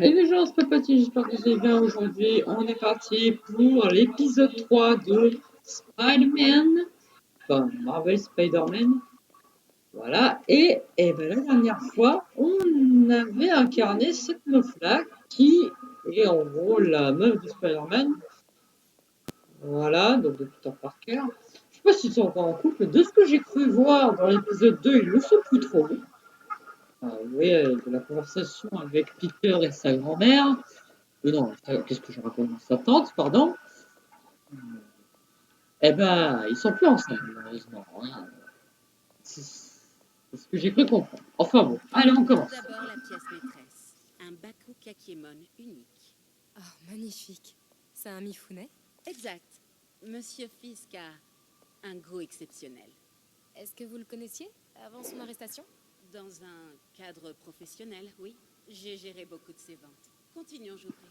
Et les gens, c'est Papati, j'espère que vous allez bien aujourd'hui. On est parti pour l'épisode 3 de Spider-Man, enfin Marvel Spider-Man. Voilà, et ben, la dernière fois, on avait incarné cette meuf-là qui est en gros la meuf de Spider-Man. Voilà, donc de Peter Parker. Je sais pas s'ils sont encore en couple. De ce que j'ai cru voir dans l'épisode 2, ils le sont plus trop. Oui, de la conversation avec Peter et sa grand-mère. Non, qu'est-ce que je raconte? Sa tante, pardon. Eh ben, ils sont plus ensemble, malheureusement, hein. C'est ce que j'ai cru comprendre. Enfin bon, allez, on Tout commence. d'abord, la pièce maîtresse. Un Baku Kakiemon unique. Oh, magnifique. C'est un Mifune? Exact. Monsieur Fisk a un goût exceptionnel. Est-ce que vous le connaissiez avant son arrestation? Dans un cadre professionnel, oui. J'ai géré beaucoup de ses ventes. Continuons, je vous prie.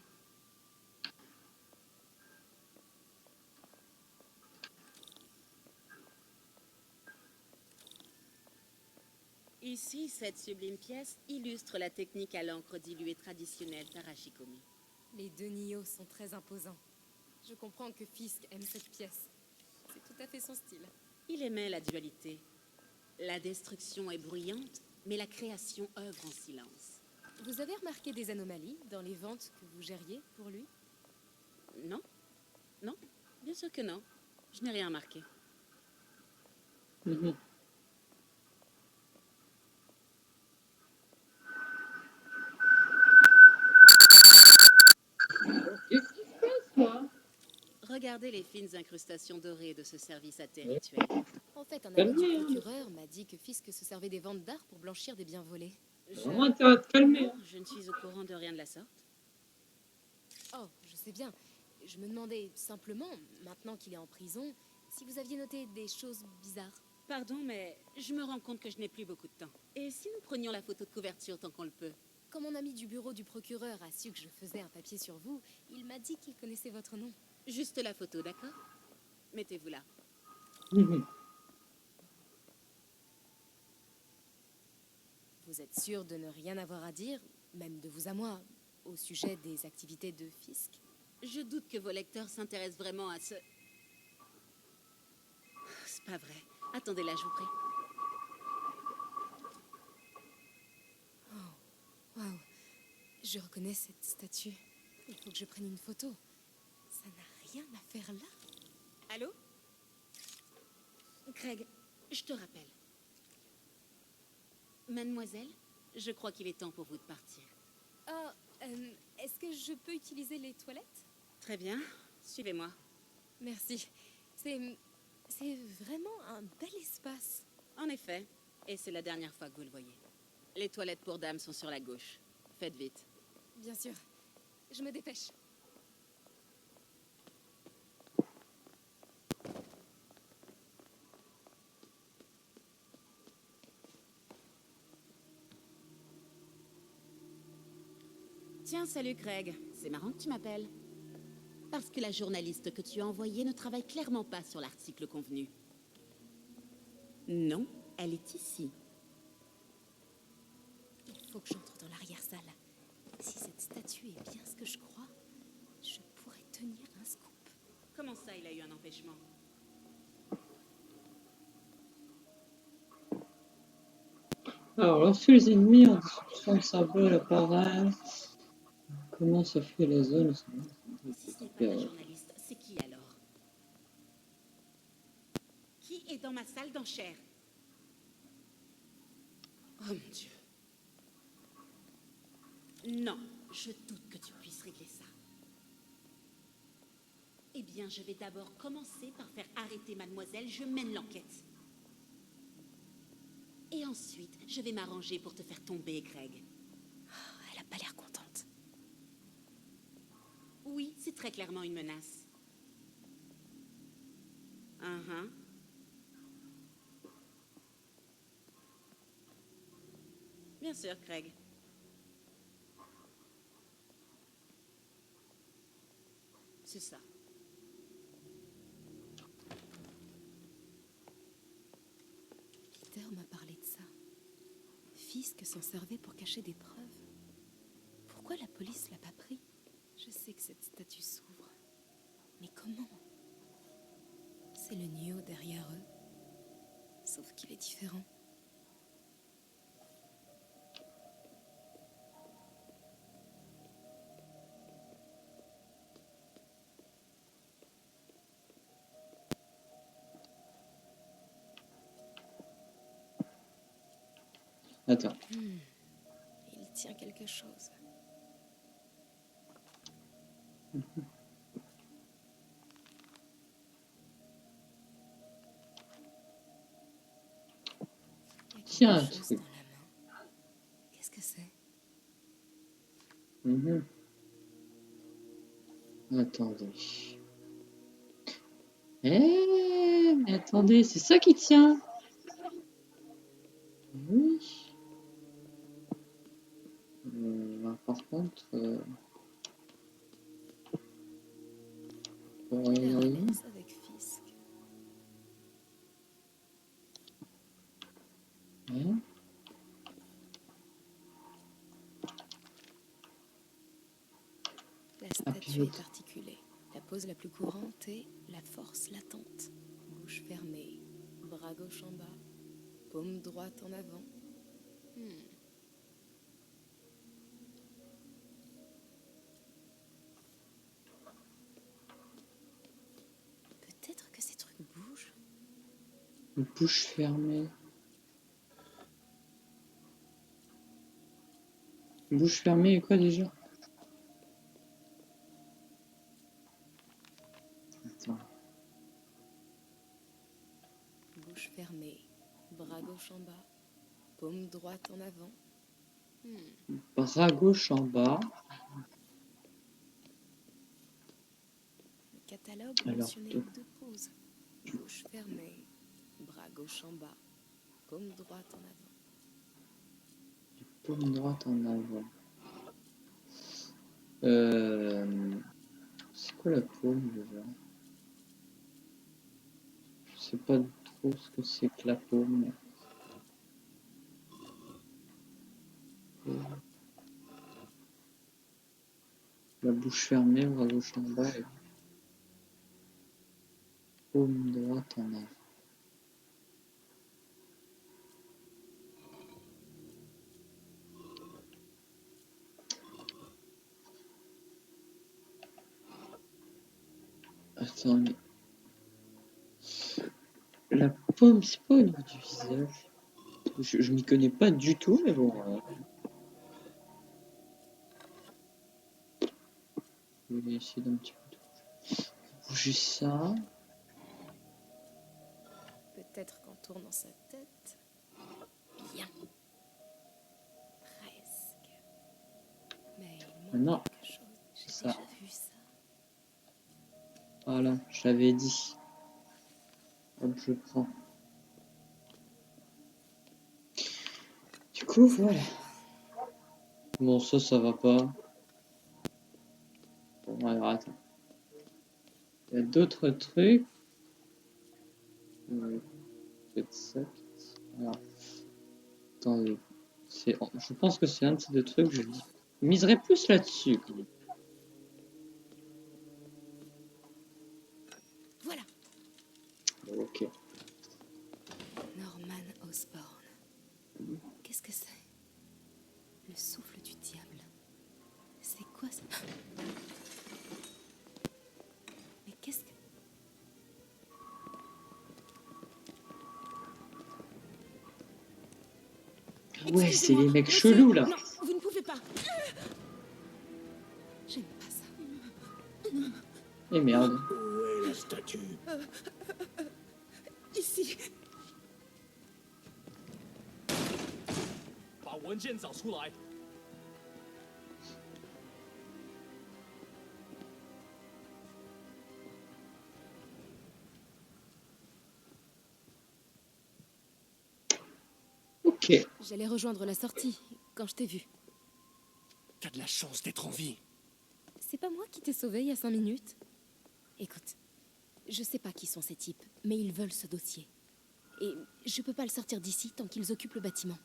Ici, cette sublime pièce illustre la technique à l'encre diluée traditionnelle d'Arashikomi. Les deux Nio sont très imposants. Je comprends que Fisk aime cette pièce. C'est tout à fait son style. Il aimait la dualité. La destruction est bruyante, mais la création œuvre en silence. Vous avez remarqué des anomalies dans les ventes que vous gériez pour lui? Non? Non? Bien sûr que non. Je n'ai rien remarqué. Mhm. Qu'est-ce qui se passe, moi? Regardez les fines incrustations dorées de ce service à terre rituel. En fait, un ami du Calmez, hein. procureur m'a dit que Fisk se servait des ventes d'art pour blanchir des biens volés. Vraiment intérêt à te calmer, Non, hein. je ne suis au courant de rien de la sorte. Oh, je sais bien. Je me demandais simplement, maintenant qu'il est en prison, si vous aviez noté des choses bizarres. Pardon, mais je me rends compte que je n'ai plus beaucoup de temps. Et si nous prenions la photo de couverture tant qu'on le peut? Quand mon ami du bureau du procureur a su que je faisais un papier sur vous, il m'a dit qu'il connaissait votre nom. Juste la photo, d'accord? Mettez-vous là. Mhm. Vous êtes sûr de ne rien avoir à dire, même de vous à moi, au sujet des activités de Fisk? Je doute que vos lecteurs s'intéressent vraiment à ce... C'est pas vrai. Attendez là, je vous prie. Waouh, je reconnais cette statue. Il faut que je prenne une photo. Ça n'a rien à faire là. Allô? Craig, je te rappelle. Mademoiselle, je crois qu'il est temps pour vous de partir. Oh, est-ce que je peux utiliser les toilettes? Très bien, suivez-moi. Merci. C'est vraiment un bel espace. En effet, et c'est la dernière fois que vous le voyez. Les toilettes pour dames sont sur la gauche. Faites vite. Bien sûr. Je me dépêche. Tiens, salut Craig. C'est marrant que tu m'appelles. Parce que la journaliste que tu as envoyée ne travaille clairement pas sur l'article convenu. Non, elle est ici. Il faut que j'entre dans l'arrière-salle. Si cette statue est bien ce que je crois, je pourrais tenir un scoop. Comment ça, il a eu un empêchement? Alors, lorsque les ennemis en destruction de symbole apparaissent, comment se fait la zone? Si ce n'est pas la journaliste, c'est qui alors? Qui est dans ma salle d'enchères? Oh mon Dieu. Non, je doute que tu puisses régler ça. Eh bien, je vais d'abord commencer par faire arrêter mademoiselle, je mène l'enquête. Et ensuite, je vais m'arranger pour te faire tomber, Craig. Elle a pas l'air contente. Oui, c'est très clairement une menace. Uh-huh. Bien sûr, Craig. C'est ça. Peter m'a parlé de ça. Fisk s'en servait pour cacher des preuves. Pourquoi la police l'a pas pris? Je sais que cette statue s'ouvre. Mais comment? C'est le Nio derrière eux. Sauf qu'il est différent. Attends. Il tient quelque chose. Il y a Tiens, quelque chose truc. dans la main. Qu'est-ce que c'est? Mhm. Attendez. Mais attendez, c'est ça qui tient. Oui. Par contre, L'air à oui. l'aise avec Fisk. Hein. La Ah, puis statue l'autre. est articulée. La pose la plus courante est la force latente. Bouche fermée, bras gauche en bas, paume droite en avant. Peut-être que ces trucs bougent. Bouche fermée. Bouche fermée et quoi déjà? Attends. Bouche fermée, bras gauche en bas, paume droite en avant. Bras gauche en bas. Le catalogue Alors, mentionnait deux poses. Bouche fermée, bras gauche en bas, paume droite en avant. paume droite en avant. C'est quoi la paume déjà? Je sais pas trop ce que c'est que la paume. La bouche fermée, bras gauche en bas et paume droite en avant. Attends, mais la paume, c'est pas au niveau du visage. Je m'y connais pas du tout, mais bon. Je vais essayer d'un petit peu de bouger ça. Peut-être qu'en tournant sa tête. Bien. Presque. Mais il Non, manque quelque chose. J'ai ça. déjà vu ça. Voilà, je l'avais dit. Hop, je prends. Du coup, voilà. Bon, ça va pas. Bon, alors attends. Il y a d'autres trucs. Peut-être ça. Alors, attendez. Je pense que c'est un de ces deux trucs. Je miserais plus là-dessus. Voilà. Ok. Norman Osborn. Qu'est-ce que c'est? Le souffle du diable. C'est quoi ça? Mais qu'est-ce que... Ouais, c'est les mecs monsieur, chelous là. Non, vous ne pouvez pas. J'aime pas ça. Eh merde. Où est la statue? Ici. 把文件找出来。Ok. J'allais rejoindre la sortie quand je t'ai vu. T'as de la chance d'être en vie. C'est pas moi qui t'ai sauvé il y a 5 minutes. Écoute, je sais pas qui sont ces types, mais ils veulent ce dossier. Et je peux pas le sortir d'ici tant qu'ils occupent le bâtiment.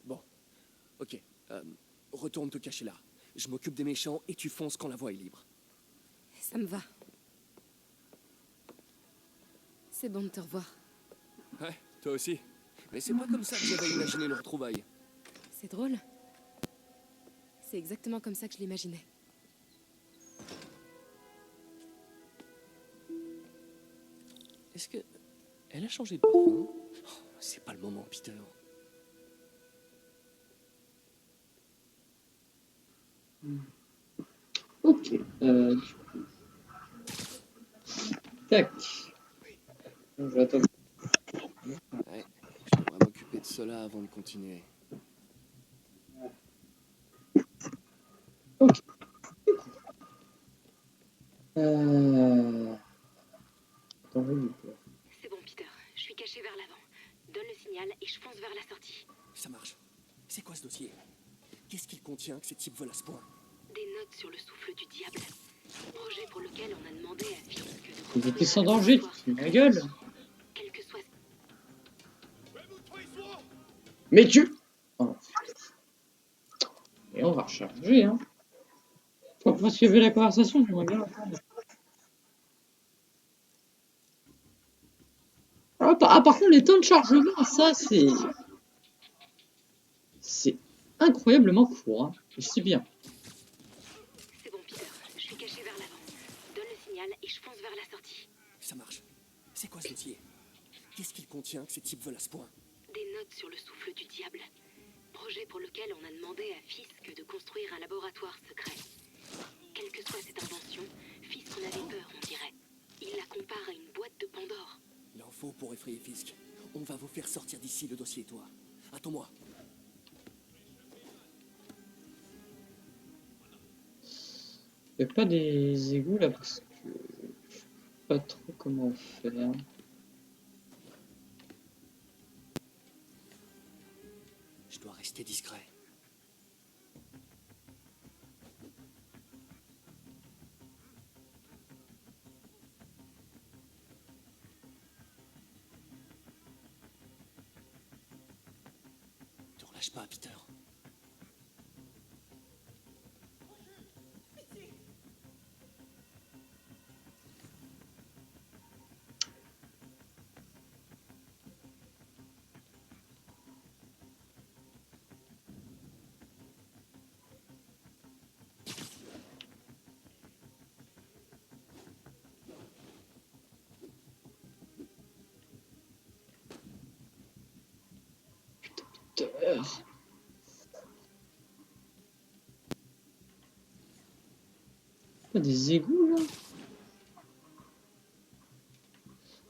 Bon, ok. retourne te cacher là. Je m'occupe des méchants et tu fonces quand la voie est libre. Ça me va. C'est bon de te revoir. Ouais, toi aussi. Mais c'est pas comme ça que j'avais imaginé le retrouvaille. C'est drôle. C'est exactement comme ça que je l'imaginais. Est-ce que... Elle a changé de parfum? Oh, c'est pas le moment, Peter. Ok. Du coup. Tac. J'attends. Ouais, je devrais m'occuper de cela avant de continuer. Ok. Euh... Attends, je vais vous dire. C'est bon, Peter. Je suis caché vers l'avant. Donne le signal et je fonce vers la sortie. Ça marche. C'est quoi ce dossier? Qu'est-ce qu'il contient que ces types veulent à ce point? Des notes sur le souffle du diable. Projet pour lequel on a demandé à Fisk de Ils étaient construire sans un danger, tu laboratoire te fous de ma secret. gueule. Quel que soit... Mais tu... Oh. Et on va recharger, hein. Faut pas suivre la conversation, j'aimerais bien l'entendre. Ah, par contre, les temps de chargement, ça, c'est... C'est incroyablement court, hein. Je sais bien. C'est bon, Peter. Je suis caché vers l'avant. Donne le signal et je fonce vers la sortie. Ça marche. C'est quoi ce dossier? Qu'est-ce qu'il contient que ces types veulent à ce point? Des notes sur le souffle du diable. Projet pour lequel on a demandé à Fisk de construire un laboratoire secret. Quelle que soit cette invention, Fisk en avait peur, on dirait. Il la compare à une boîte de Pandore. Il en faut pour effrayer Fisk. On va vous faire sortir d'ici, le dossier et toi. Attends-moi. Il n'y a pas des égouts là parce que je sais pas trop comment faire. Je dois rester discret. Te relâche pas, Peter. Pas des égouts là?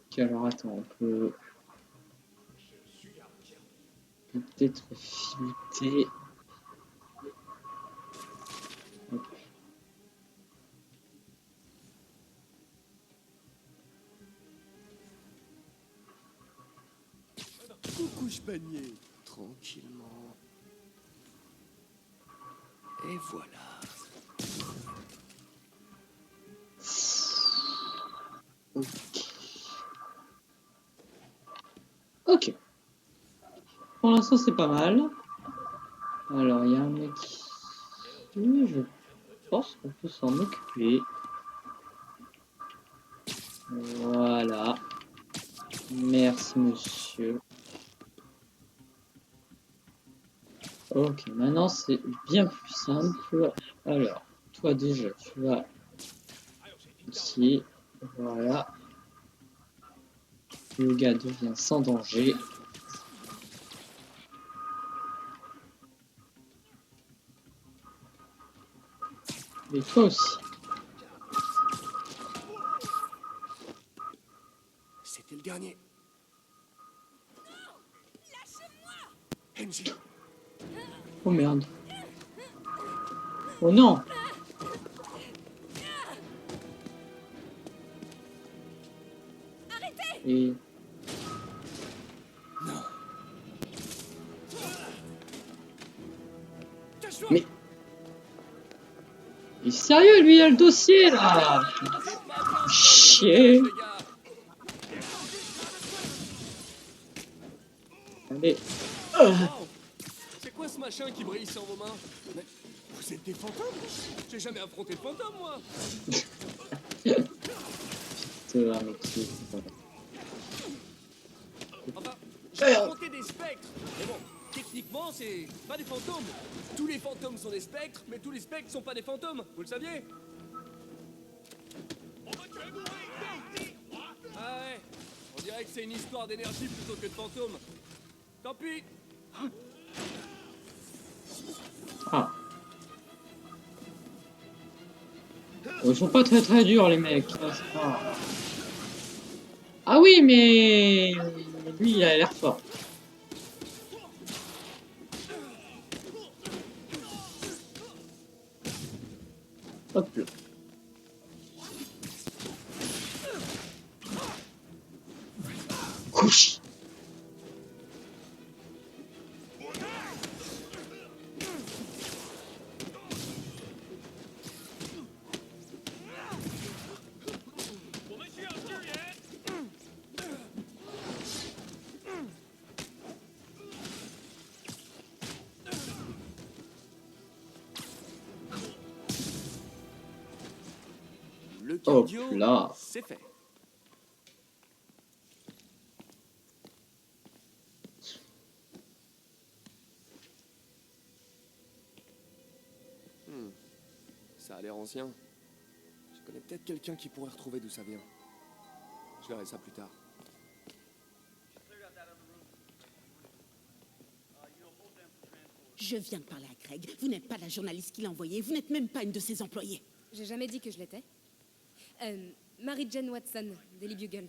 Ok, alors attends, on peut peut-être filouter. Hop. Couche panier. Tranquillement. Et voilà. Ok. Ok. Pour l'instant, c'est pas mal. Alors, il y a un mec ici. Je pense qu'on peut s'en occuper. Voilà. Merci, monsieur. Ok, maintenant c'est bien plus simple. Alors, toi déjà, tu vas ici. Voilà. Le gars devient sans danger. Et toi aussi. C'était le dernier. Henry. Oh merde. Oh non. Et... Non. Mais... Il est sérieux, lui, il a le dossier, là. Chier. Allez. C'est quoi quoi ce machin qui brille sur vos mains? Mais vous êtes des fantômes? J'ai jamais affronté de fantôme, moi. C'est un mec, c'est pas vrai. Enfin, j'ai affronté des spectres. Mais bon, techniquement, c'est pas des fantômes. Tous les fantômes sont des spectres, mais tous les spectres sont pas des fantômes. Vous le saviez? Ah ouais, on dirait que c'est une histoire d'énergie plutôt que de fantômes. Tant pis. Ah. Ils sont pas très durs les mecs. Ça, c'est pas... Ah oui, mais lui, il a l'air fort. Hop là. Couche. Le Hop cardio, là. c'est fait. Ça a l'air ancien. Je connais peut-être quelqu'un qui pourrait retrouver d'où ça vient. Je verrai ça plus tard. Je viens de parler à Craig. Vous n'êtes pas la journaliste qu'il a envoyée. Vous n'êtes même pas une de ses employés. J'ai jamais dit que je l'étais. Mary Jane Watson, Daily Bugle.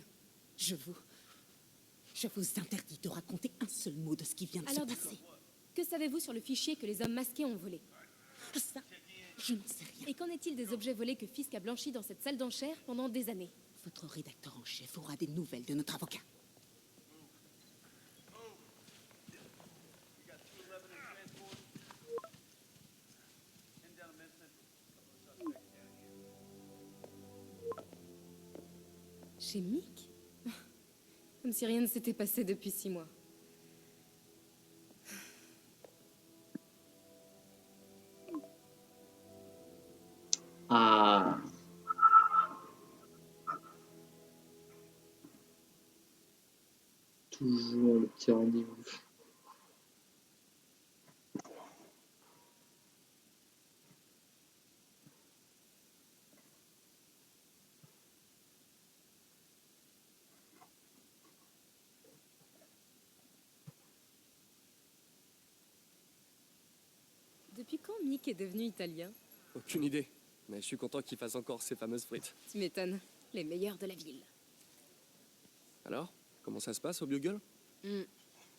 Je vous interdis de raconter un seul mot de ce qui vient de Alors se dites-moi, passer. que savez-vous sur le fichier que les hommes masqués ont volé? Ça, je n'en sais rien. Et qu'en est-il des objets volés que Fisk a blanchis dans cette salle d'enchères pendant des années? Votre rédacteur en chef aura des nouvelles de notre avocat. Chez Mick? Comme si rien ne s'était passé depuis 6 mois. Ah. Toujours le petit rendez-vous. Depuis quand Mick est devenu italien? Aucune idée. Mais je suis content qu'il fasse encore ces fameuses frites. Tu m'étonnes. Les meilleurs de la ville. Alors, comment ça se passe au Bugle?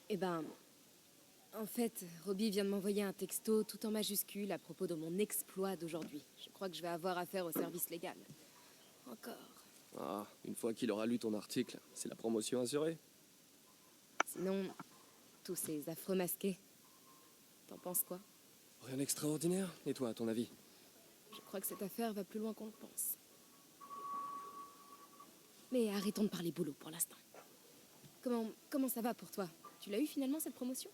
Eh ben... En fait, Robbie vient de m'envoyer un texto tout en majuscule à propos de mon exploit d'aujourd'hui. Je crois que je vais avoir affaire au service légal. Encore. Ah, une fois qu'il aura lu ton article, c'est la promotion assurée. Sinon, tous ces affreux masqués. T'en penses quoi? Rien d'extraordinaire. Et toi, à ton avis? Je crois que cette affaire va plus loin qu'on le pense. Mais arrêtons de parler boulot pour l'instant. Comment ça va pour toi? Tu l'as eu finalement cette promotion?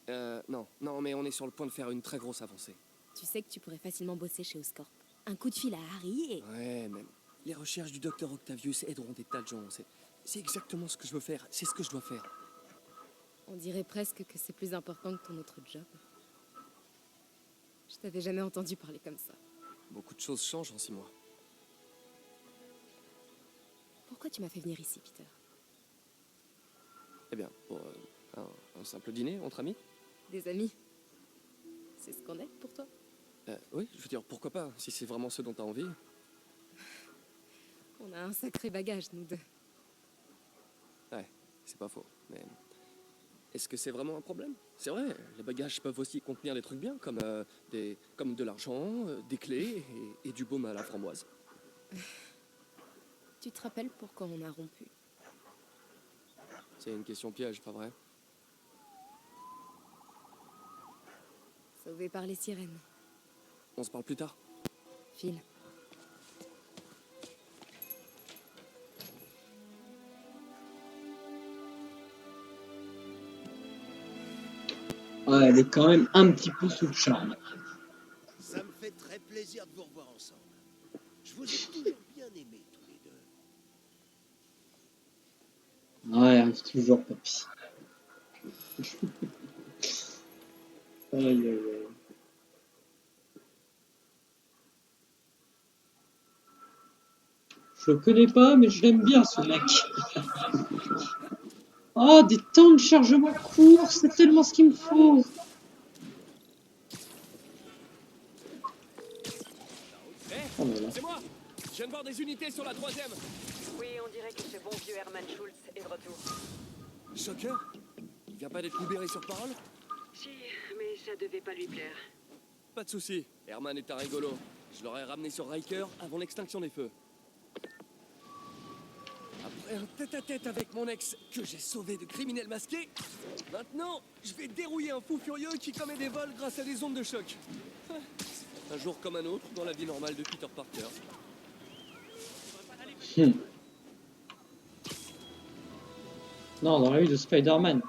Non, mais on est sur le point de faire une très grosse avancée. Tu sais que tu pourrais facilement bosser chez Oscorp. Un coup de fil à Harry et... Ouais, même. Les recherches du docteur Octavius aideront des tas de gens. C'est exactement ce que je veux faire. C'est ce que je dois faire. On dirait presque que c'est plus important que ton autre job. Je t'avais jamais entendu parler comme ça. Beaucoup de choses changent en 6 mois. Pourquoi tu m'as fait venir ici, Peter? Eh bien, pour un simple dîner entre amis. Des amis? C'est ce qu'on est pour toi? Oui, je veux dire, pourquoi pas, si c'est vraiment ce dont t'as envie. On a un sacré bagage, nous deux. Ouais, c'est pas faux, mais... Est-ce que c'est vraiment un problème? C'est vrai, les bagages peuvent aussi contenir des trucs bien, comme de l'argent, des clés et du baume à la framboise. Tu te rappelles pourquoi on a rompu? C'est une question piège, pas vrai? Sauvé par les sirènes. On se parle plus tard. Phil. Ouais, elle est quand même un petit peu sous le charme. Ça me fait très plaisir de vous revoir ensemble. Je vous ai toujours bien aimés tous les deux. Ouais, arrive toujours, papy. Aïe, aïe, aïe. Je le connais pas, mais je l'aime bien, ce mec. Oh, des temps de chargement courts, c'est tellement ce qu'il me faut. Hé, Oh là là. c'est moi. Je viens de voir des unités sur la 3e. Oui, on dirait que ce bon vieux Hermann Schultz est de retour. Shocker. Il vient pas d'être libéré sur parole? Si, mais ça devait pas lui plaire. Pas de souci. Herman est un rigolo. Je l'aurais ramené sur Riker avant l'extinction des feux. Après un tête-à-tête avec mon ex que j'ai sauvé de criminels masqués, maintenant, je vais dérouiller un fou furieux qui commet des vols grâce à des ondes de choc. Un jour comme un autre dans la vie normale de Peter Parker. Non, dans la vie de Spider-Man.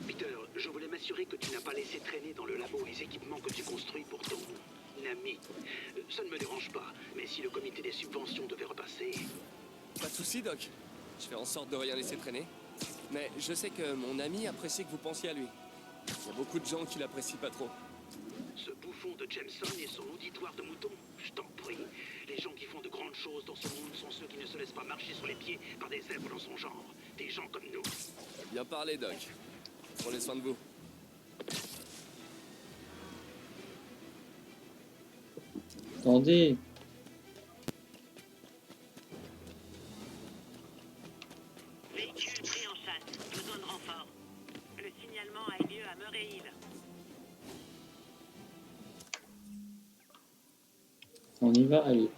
Peter, je voulais m'assurer que tu n'as pas laissé traîner dans le labo les équipements que tu construis pour ton ami. Ça ne me dérange pas, mais si le comité des subventions devait repasser... Pas de souci, Doc. Je fais en sorte de rien laisser traîner. Mais je sais que mon ami apprécie que vous pensiez à lui. Il y a beaucoup de gens qui l'apprécient pas trop. Ce bouffon de Jameson et son auditoire de moutons, je t'en prie. Les gens qui font de grandes choses dans ce monde sont ceux qui ne se laissent pas marcher sur les pieds par des zèbres dans son genre. Des gens comme nous. Bien parlé, Doc. Prenez soin de vous. Attendez. Véhicule pris en chasse, besoin de renfort. Le signalement a eu lieu à Murray Hill. On y va, allez.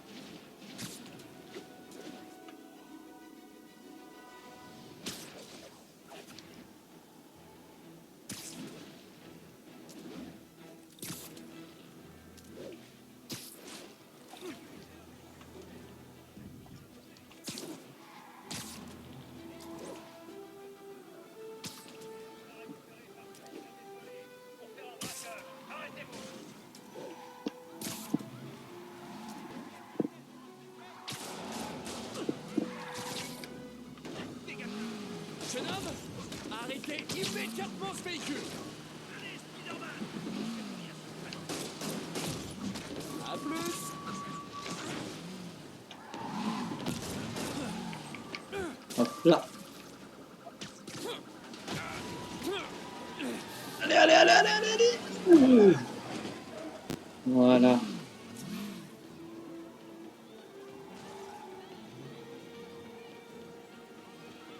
Jeune homme, arrêtez immédiatement ce véhicule. À plus. Hop là. Allez, allez, allez, allez, allez, allez. Ouh. Voilà.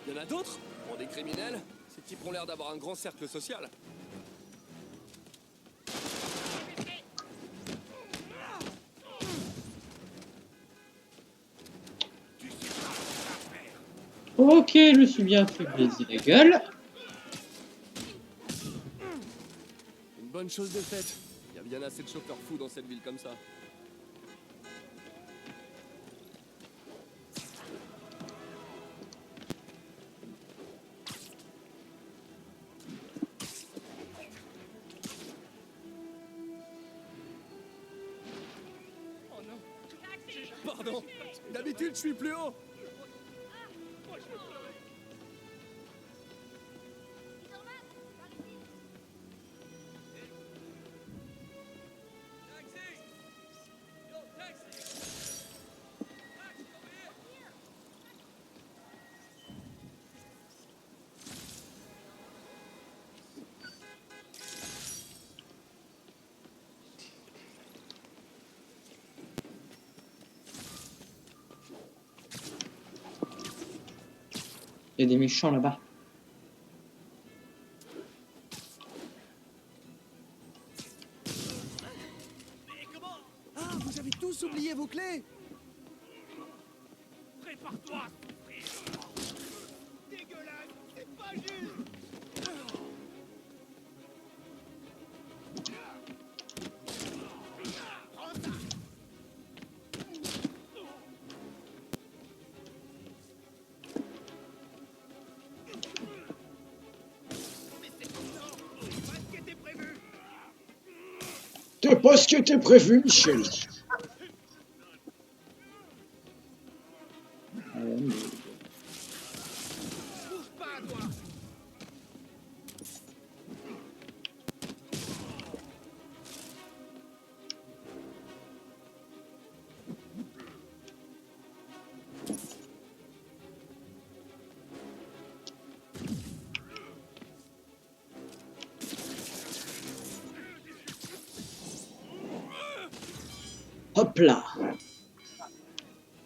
Il y en a d'autres? Pour des criminels? Ces types ont l'air d'avoir un grand cercle social. Ok, je me suis bien fait baiser la gueule. Une bonne chose de faite. Il y a bien assez de chauffeurs fous dans cette ville comme ça. Pardon, d'habitude je suis plus haut. Il y a des méchants là-bas. Ah, vous avez tous oublié vos clés. Prépare-toi à souffrir. Dégueulasse, c'est pas juste. fais pas ce qui était prévu, Michel. Hop là.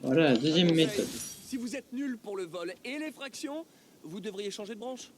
Voilà la deuxième Conseil, méthode. si vous êtes nul pour le vol et les fractions, vous devriez changer de branche.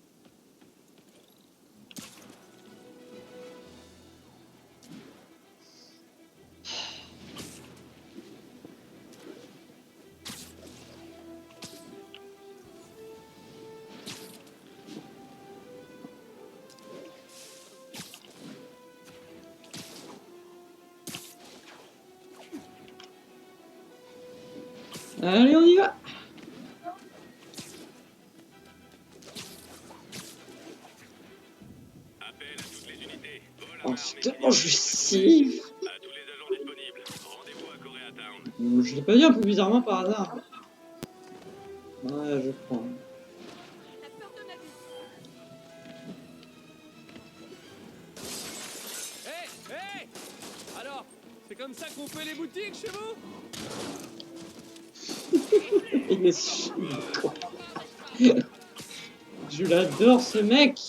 Allez, on y va. Appel à toutes les unités. Vol à Oh, l'arme c'est et tellement signal. justif. À tous les agents disponibles. Rendez-vous à Koreatown. Je l'ai pas dit un peu bizarrement par hasard. Ouais, je crois. Hé, hé. Alors, c'est comme ça qu'on fait les boutiques chez vous? Il est chiant. Je l'adore ce mec.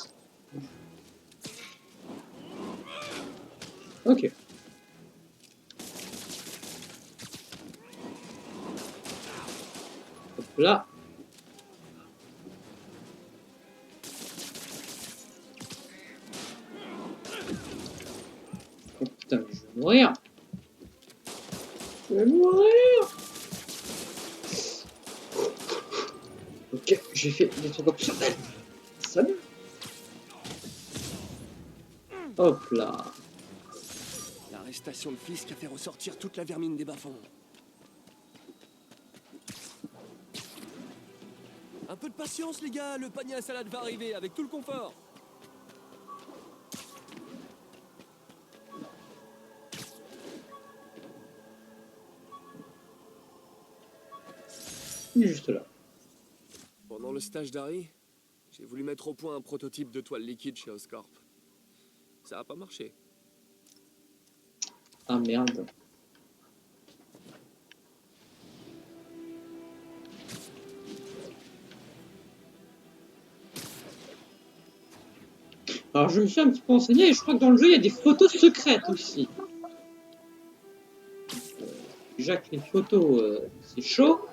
Ok. Hop là. Oh putain, je vais mourir. Je vais mourir. Ok, j'ai fait des trucs optionnels. Salut. Hop là. L'arrestation de Fisk a fait ressortir toute la vermine des bas-fonds. Un peu de patience, les gars, le panier à salade va arriver avec tout le confort. Il est juste là. Pendant le stage d'Harry, j'ai voulu mettre au point un prototype de toile liquide chez Oscorp. Ça a pas marché. Ah merde. Alors je me suis un petit peu renseigné et je crois que dans le jeu il y a des photos secrètes aussi. Déjà que les photos c'est chaud.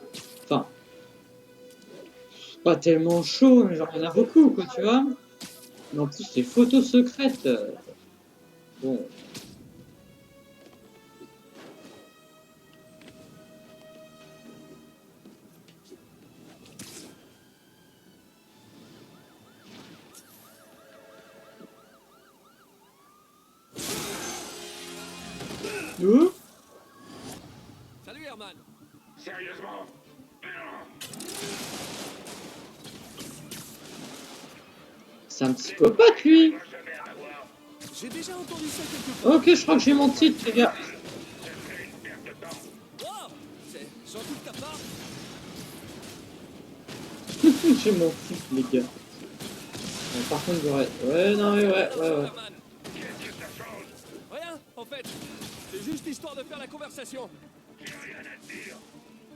Enfin, c'est pas tellement chaud, mais genre il y en a beaucoup quoi, tu vois. Mais en plus les photos secrètes. Bon. Salut Herman. Sérieusement? C'est un psychopathe lui. J'ai déjà entendu ça quelque part. Ok, je crois que j'ai mon titre les gars. Wow, c'est gentil de ta part. J'ai mon titre les gars. Bon, par contre j'aurais... Ouais, non mais ouais. Herman. Rien, en fait. C'est juste histoire de faire la conversation.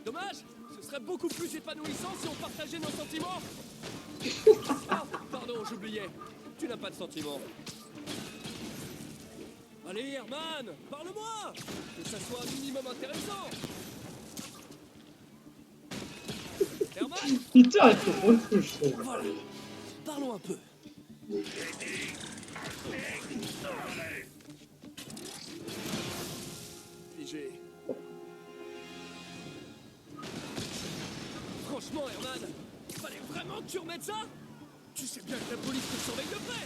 Dommage, ce serait beaucoup plus épanouissant si on partageait nos sentiments. Ah, pardon, j'oubliais. Tu n'as pas de sentiments. Allez, Herman, parle-moi. Que ça soit un minimum intéressant. Herman, Peter il faut trop le fou, je trouve. voilà. Parlons un peu. Figé. Franchement, Herman, fallait vraiment que tu remettes ça? Tu sais bien que la police te surveille de près.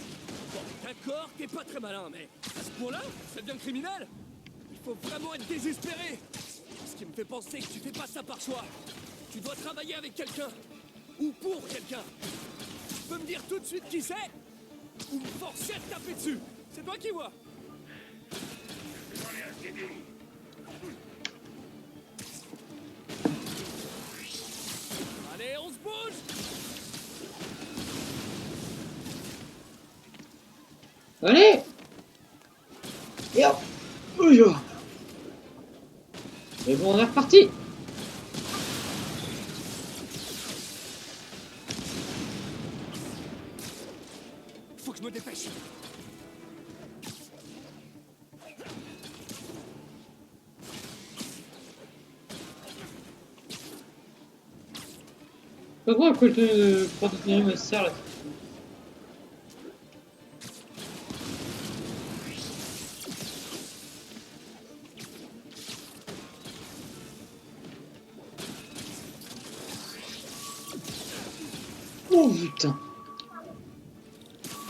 Bon, d'accord, t'es pas très malin, mais à ce point-là, ça devient criminel. Il faut vraiment être désespéré. Ce qui me fait penser que tu fais pas ça par choix. Tu dois travailler avec quelqu'un. Ou pour quelqu'un. Tu peux me dire tout de suite qui c'est? Ou me forcer à te taper dessus. C'est toi qui vois. Allez, on se bouge! Allez! Et hop! Ouh. Et bon, on est reparti! Faut que je me dépêche. Pas voir à quoi le porte-monnaie me sert là. Oh putain!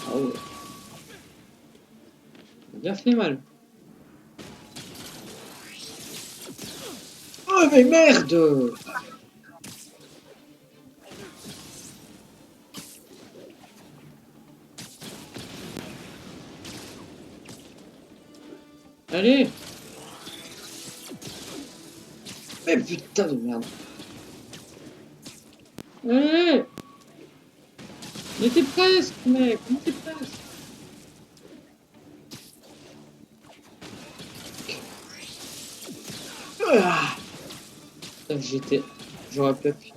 Ah ouais. Ça a bien fait mal. Oh mais merde! Allez! Mais putain de merde! Allez! On était presque, mec! On était presque! Ah! Putain, j'étais... J'aurais pu appuyer...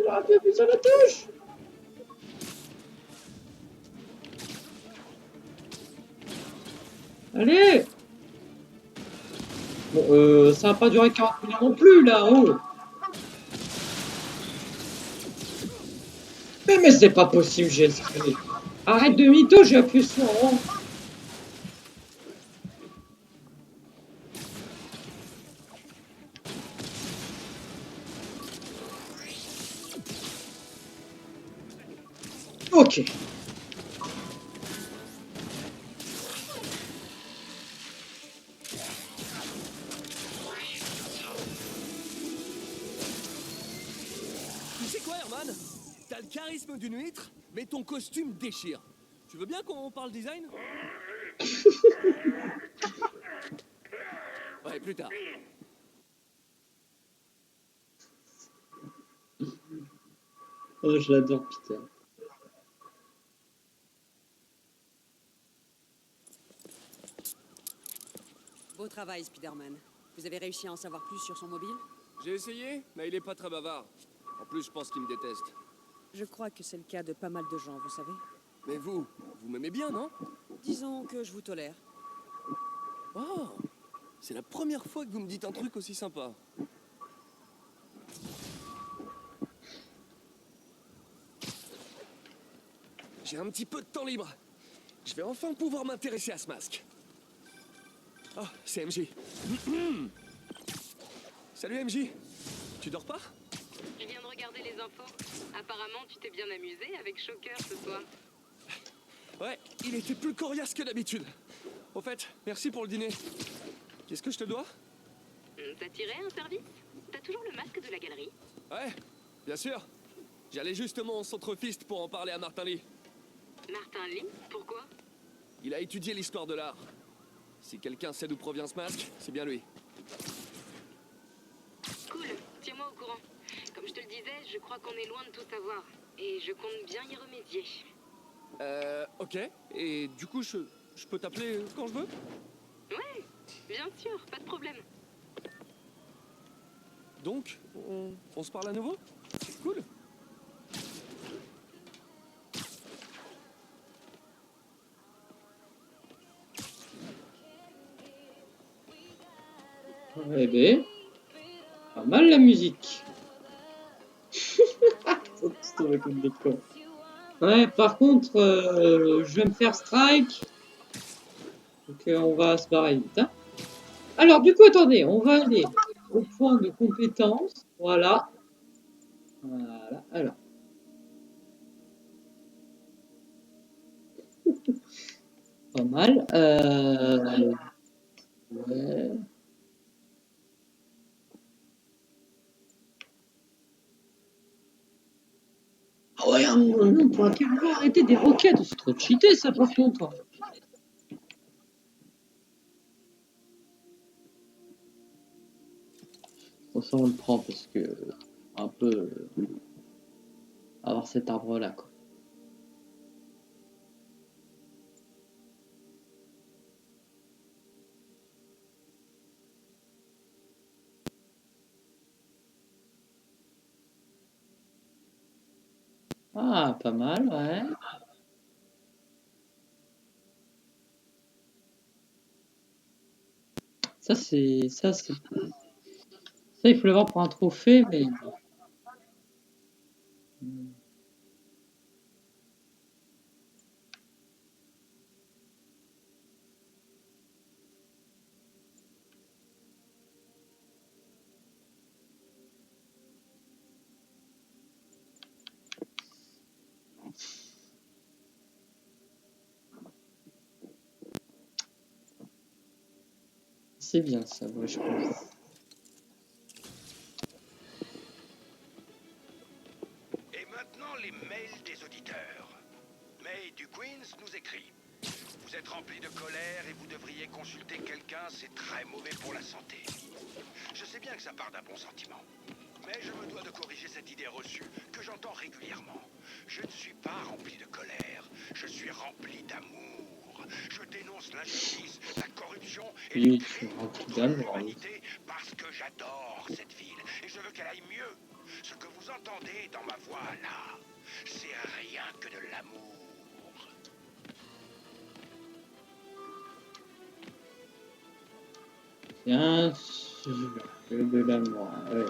J'aurais pu appuyer sur la touche! Allez! Bon, ça va pas durer 40 minutes non plus, là, oh! Mais c'est pas possible, j'ai espéré. Arrête de mytho, j'ai appuyé sur rond. Ok. Tu sais quoi, Herman? T'as le charisme d'une huître, mais ton costume déchire. Tu veux bien qu'on parle design? Ouais, plus tard. Oh, je l'adore, Peter. Beau travail, Spider-Man. Vous avez réussi à en savoir plus sur son mobile? J'ai essayé, mais il est pas très bavard. En plus, je pense qu'il me déteste. Je crois que c'est le cas de pas mal de gens, vous savez. Mais vous m'aimez bien, non? Disons que je vous tolère. Oh, c'est la première fois que vous me dites un truc aussi sympa. J'ai un petit peu de temps libre. Je vais enfin pouvoir m'intéresser à ce masque. Oh, c'est MJ. Salut MJ. Tu dors pas? Je viens de regarder les infos. Apparemment, tu t'es bien amusé avec Shocker ce soir. Ouais, il était plus coriace que d'habitude. Au fait, merci pour le dîner. Qu'est-ce que je te dois? T'as tiré un service? T'as toujours le masque de la galerie? Ouais, bien sûr. J'allais justement au centre Fist pour en parler à Martin Lee. Martin Lee? Pourquoi? Il a étudié l'histoire de l'art. Si quelqu'un sait d'où provient ce masque, c'est bien lui. Cool, tiens-moi au courant. Comme je te le disais, je crois qu'on est loin de tout savoir. Et je compte bien y remédier. Ok. Et du coup, je peux t'appeler quand je veux? Ouais, bien sûr, pas de problème. Donc, on se parle à nouveau? Cool. Eh ben, pas mal la musique. Ouais, par contre, je vais me faire strike. Donc on va se barrer vite. Hein. Alors, du coup, attendez, on va aller au point de compétence. Voilà. Voilà. Alors. Pas mal. Ouais. Ah ouais, non, pour un carreau, arrêter des roquettes, c'est trop cheaté ça par contre. Bon, ça, on le prend parce que un peu avoir cet arbre-là, quoi. Ah, pas mal, ouais. Ça, il faut l'avoir pour un trophée, mais c'est bien ça, ouais, je pense. Et maintenant, les mails des auditeurs. May du Queens nous écrit. Vous êtes rempli de colère et vous devriez consulter quelqu'un, c'est très mauvais pour la santé. Je sais bien que ça part d'un bon sentiment. Mais je me dois de corriger cette idée reçue que j'entends régulièrement. Je ne suis pas rempli de colère, je suis rempli d'amour. Je dénonce l'injustice, la corruption et les Oui, tu crimes remplis contre d'amour, l'humanité parce que j'adore cette ville et je veux qu'elle aille mieux. Ce que vous entendez dans ma voix là, c'est rien que de l'amour. Bien sûr, que de l'amour, ouais.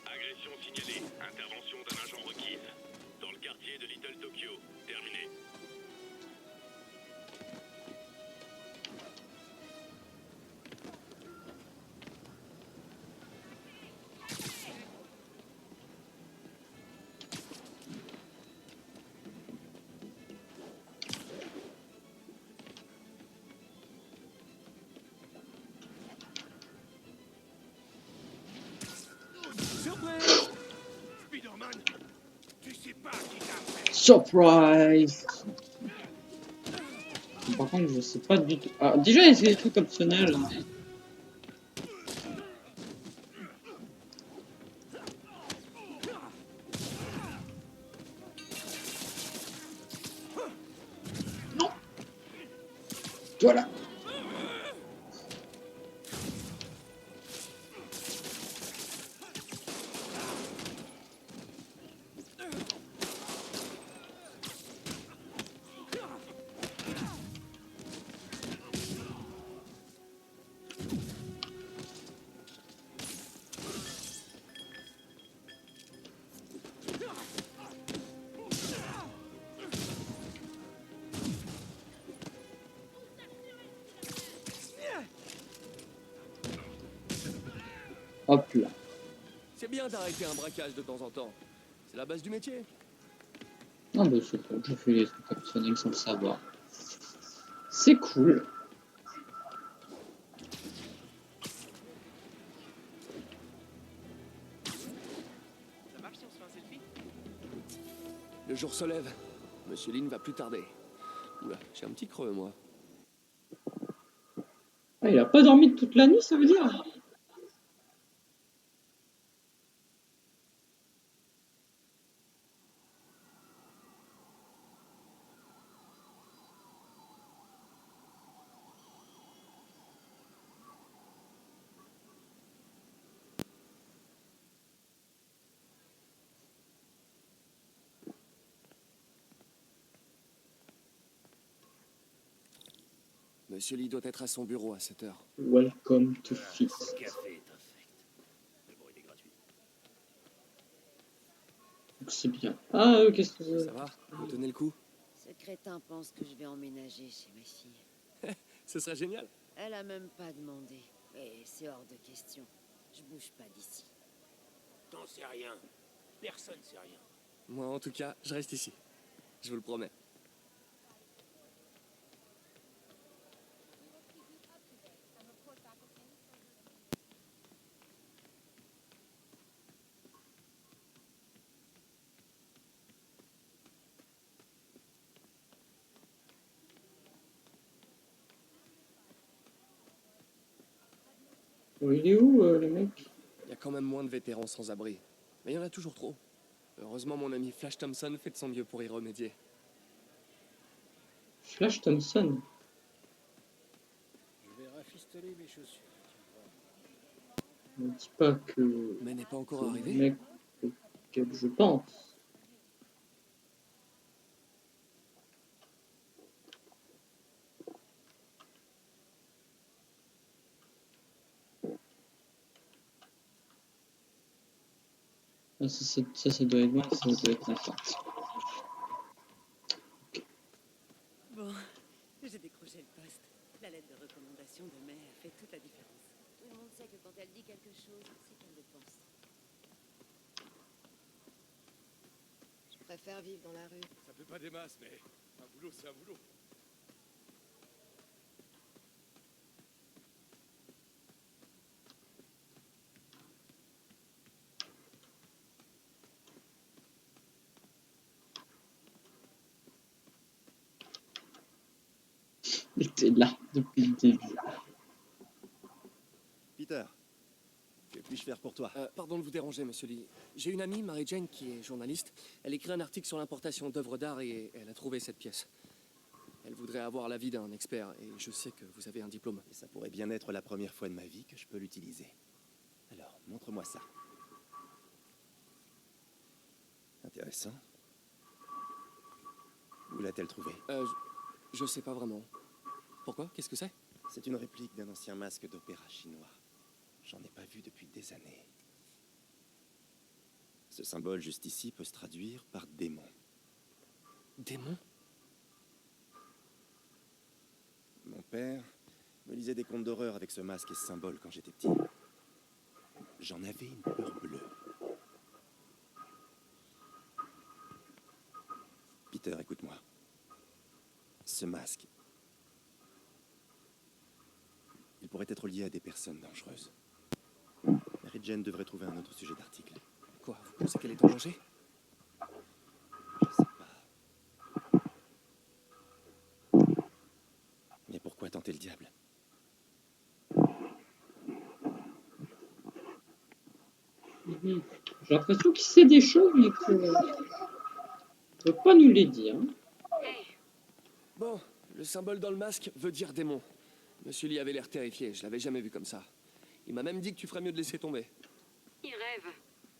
Agression signalée. Intervention d'un agent requise. Dans le quartier de Little Tokyo. Terminé. Surprise! Spider-Man, tu sais pas qui t'a fait. Surprise! Par contre, je sais pas du tout. Ah, déjà, il y a des trucs optionnels. Non! Voilà! Hop là. C'est bien d'arrêter un braquage de temps en temps. C'est la base du métier. Non, bah c'est bon, je fais les trucs optionnels sans le savoir. C'est cool. Ça marche si on se fait un selfie? Le jour se lève. Monsieur Lin va plus tarder. Oula, j'ai un petit creux, moi. Ah, il a pas dormi toute la nuit, ça veut dire? Monsieur Lee doit être à son bureau à 7 heures. Welcome to Fit. Ce café est infect. Mais bon, il est gratuit. C'est bien. Ah, qu'est-ce que Ça va? Vous tenez le coup? Ce crétin pense que je vais emménager chez ma fille. Ce serait génial. Elle a même pas demandé. Et c'est hors de question. Je bouge pas d'ici. T'en sais rien. Personne sait rien. Moi, en tout cas, je reste ici. Je vous le promets. Il est où, le mec? Il y a quand même moins de vétérans sans abri. Mais il y en a toujours trop. Heureusement, mon ami Flash Thompson fait de son mieux pour y remédier. Flash Thompson. Je vais rafistoler mes chaussures. Ne dis pas que Mais n'est pas encore c'est le arrivé. mec auquel je pense. Ah, ça doit être bon, ça doit être n'importe. Bon, j'ai décroché le poste. La lettre de recommandation de mai a fait toute la différence. Tout le monde sait que quand elle dit quelque chose, c'est qu'elle le pense. Je préfère vivre dans la rue. Ça fait pas des masses, mais un boulot, c'est un boulot. Il était là depuis le début. Peter, que puis-je faire pour toi? Pardon de vous déranger, monsieur Lee. J'ai une amie, Mary Jane, qui est journaliste. Elle écrit un article sur l'importation d'œuvres d'art et elle a trouvé cette pièce. Elle voudrait avoir l'avis d'un expert et je sais que vous avez un diplôme. Et ça pourrait bien être la première fois de ma vie que je peux l'utiliser. Alors, montre-moi ça. Intéressant. Où l'a-t-elle trouvé? Je sais pas vraiment. Pourquoi? Qu'est-ce que c'est? C'est une réplique d'un ancien masque d'opéra chinois. J'en ai pas vu depuis des années. Ce symbole juste ici peut se traduire par démon. Démon? Mon père me lisait des contes d'horreur avec ce masque et ce symbole quand j'étais petit. J'en avais une peur bleue. Peter, écoute-moi. Ce masque, il pourrait être lié à des personnes dangereuses. Mary Jane devrait trouver un autre sujet d'article. Quoi? Vous pensez qu'elle est en danger? Je sais pas. Mais pourquoi tenter le diable? J'ai l'impression qu'il sait des choses, mais qu'il ne peut pas nous les dire. Bon, le symbole dans le masque veut dire démon. Monsieur Lee avait l'air terrifié, je l'avais jamais vu comme ça. Il m'a même dit que tu ferais mieux de laisser tomber. Il rêve.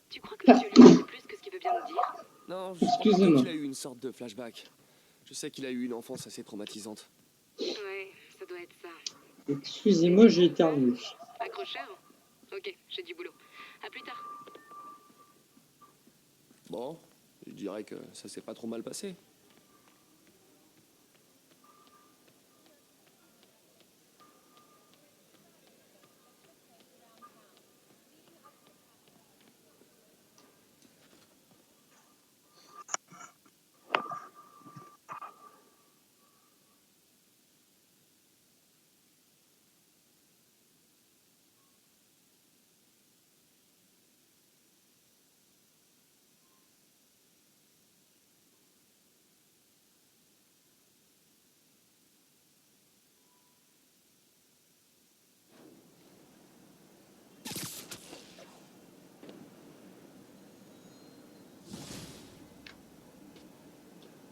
Tu crois que Monsieur Lee sait plus que ce qu'il veut bien nous dire? Non, je crois plutôt qu'il a eu une sorte de flashback. Je sais qu'il a eu une enfance assez traumatisante. Ouais, ça doit être ça. Excusez-moi, j'ai éternué. Accrocheur? Ok, j'ai du boulot. À plus tard. Bon, je dirais que ça s'est pas trop mal passé.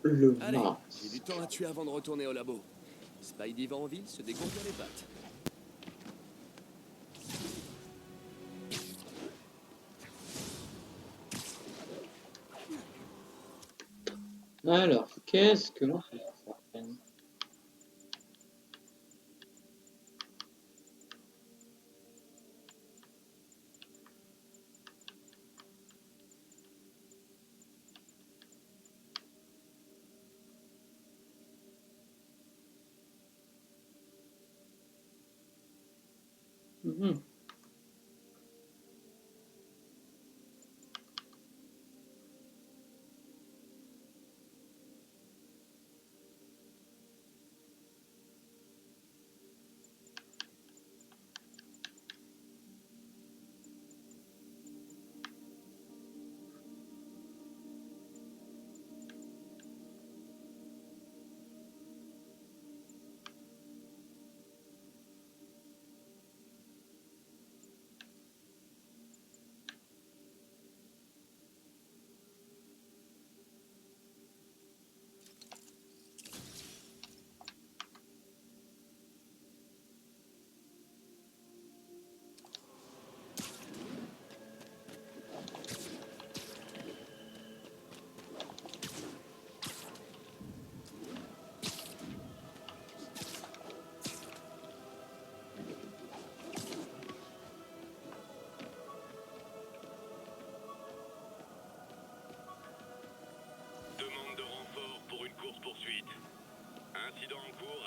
Le Allez, masque. j'ai du temps à tuer avant de retourner au labo. Spidey va en ville se dégourdir les pattes. Alors, qu'est-ce que l'on fait? Mhm.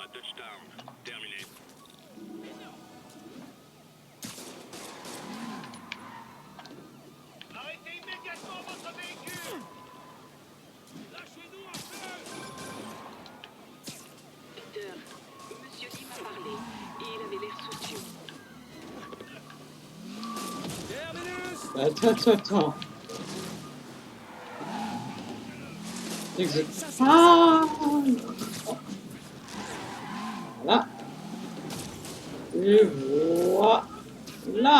à touchdown. Terminé. Arrêtez immédiatement votre véhicule! Lâchez-nous un peu! Peter, Monsieur Lee m'a parlé et il avait l'air soucieux. Attends. C'est que je... Ah voilà. Et voilà.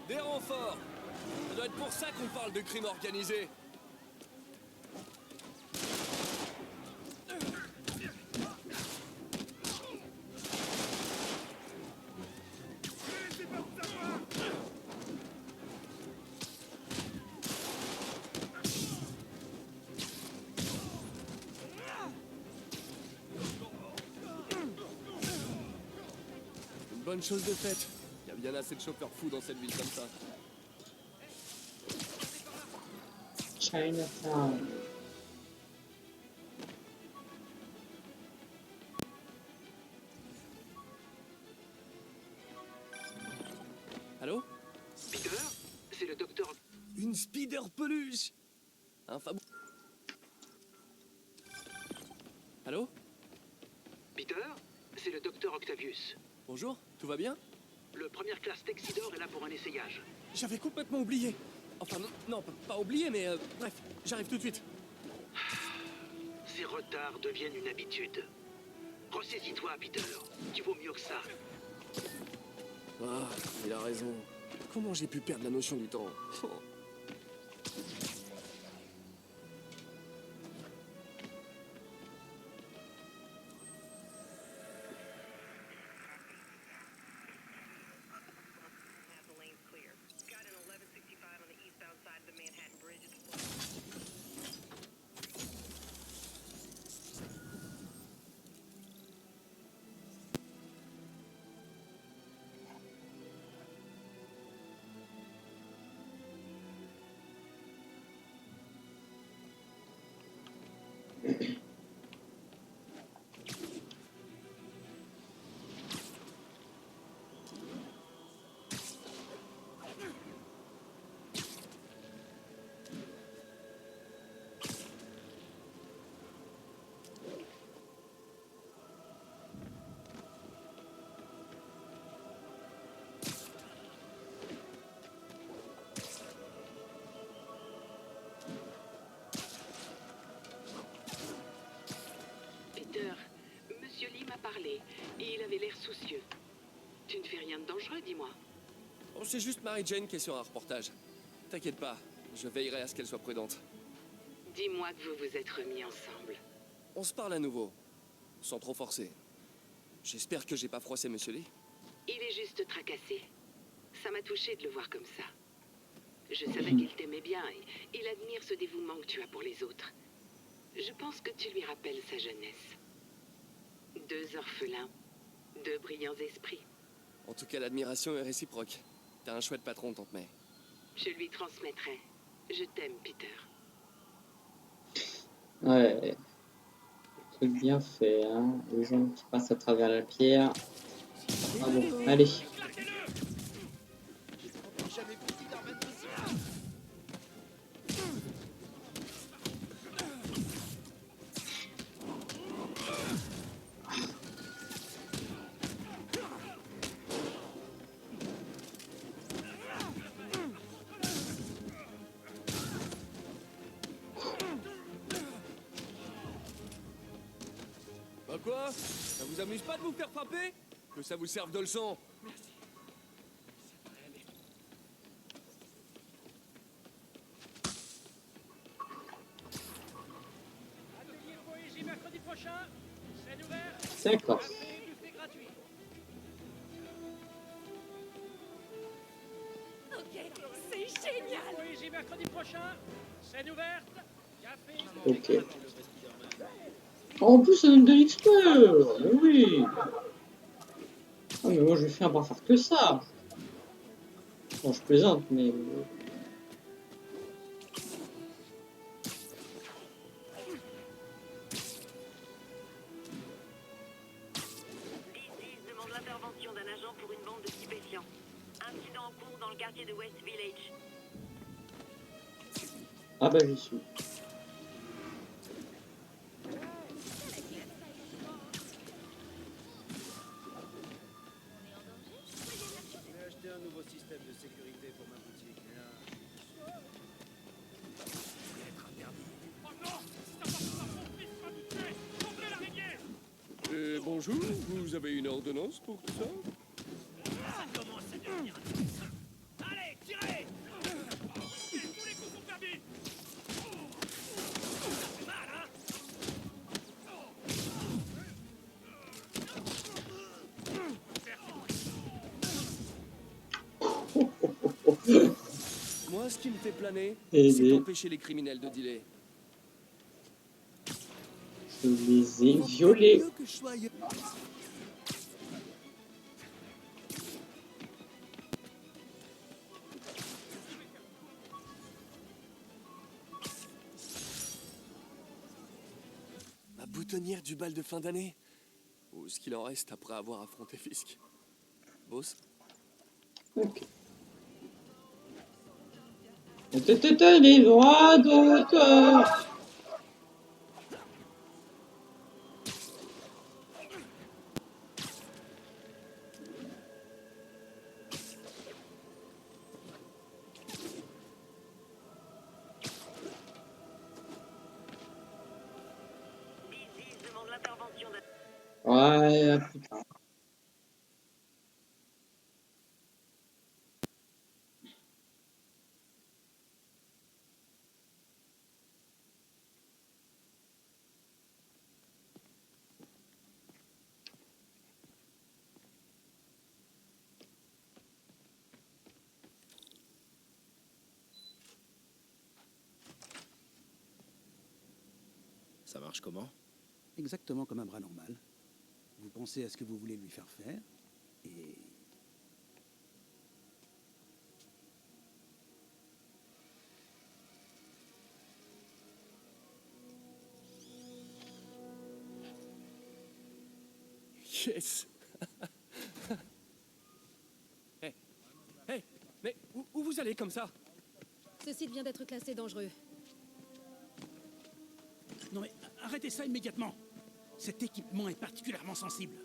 Des renforts. Ça doit être pour ça qu'on parle de crime organisé. Une bonne chose de faite. Il y a bien assez de chauffeurs fous dans cette ville comme ça. Chinatown. Allô? Peter, c'est le docteur. Une speeder peluche. Un fab... Allô? Peter, c'est le docteur Octavius. Bonjour, tout va bien? Le première classe Texidor est là pour un essayage. J'avais complètement oublié. Enfin, non, pas oublié, mais bref, j'arrive tout de suite. Ces retards deviennent une habitude. Ressaisis-toi, Peter. Tu vaux mieux que ça. Ah, il a raison. Comment j'ai pu perdre la notion du temps? Peter, Monsieur Lee m'a parlé et il avait l'air soucieux. Tu ne fais rien de dangereux, dis-moi. Bon, c'est juste Mary Jane qui est sur un reportage. T'inquiète pas, je veillerai à ce qu'elle soit prudente. Dis-moi que vous vous êtes remis ensemble. On se parle à nouveau, sans trop forcer. J'espère que j'ai pas froissé Monsieur Lee. Il est juste tracassé. Ça m'a touché de le voir comme ça. Je savais qu'il t'aimait bien et il admire ce dévouement que tu as pour les autres. Je pense que tu lui rappelles sa jeunesse. 2 orphelins, 2 brillants esprits. En tout cas, l'admiration est réciproque. T'as un chouette patron, Tante May. Je lui transmettrai. Je t'aime, Peter. Ouais. Truc bien fait, hein. Les gens qui passent à travers la pierre. Ah bon, allez. Bah quoi? Ça vous amuse pas de vous faire frapper? Que ça vous serve de leçon. Atelier de poésie mercredi prochain. Scène ouverte. D'accord. Café et buffet gratuit. Ok, c'est génial. Poésie mercredi prochain. Scène ouverte. Café. Ok. En plus, ça donne de l'XP. Oui. Ah, mais moi, je vais faire pas faire que ça. Bon, je plaisante, mais cours dans le quartier de West Village. Ah bah j'y suis. J'ai acheté un nouveau système de sécurité pour ma boutique. Et là... Être interdit. Oh non! Si ça passe par mon fils, va nous tuer! Tombez l'araignée! Bonjour, vous avez une ordonnance pour tout ça? Ça commence à devenir intéressant. Allez, tirez! Tous les coups sont permis! Ça fait mal, hein? Moi, ce qui me fait planer, Et c'est les- d'empêcher les criminels de dealer. Je les ai violés. Mieux que je sois ailleurs. Ma boutonnière du bal de fin d'année. Ou ce qu'il en reste après avoir affronté Fisk. Boss? Ok. C'était les droits d'auteur. Busy demande l'intervention de... Ouais, à plus tard. Ça marche comment? Exactement comme un bras normal. Vous pensez à ce que vous voulez lui faire faire, et... Yes. Hey, hey, mais où vous allez comme ça? Ce site vient d'être classé dangereux. Non mais arrêtez ça immédiatement. Cet équipement est particulièrement sensible.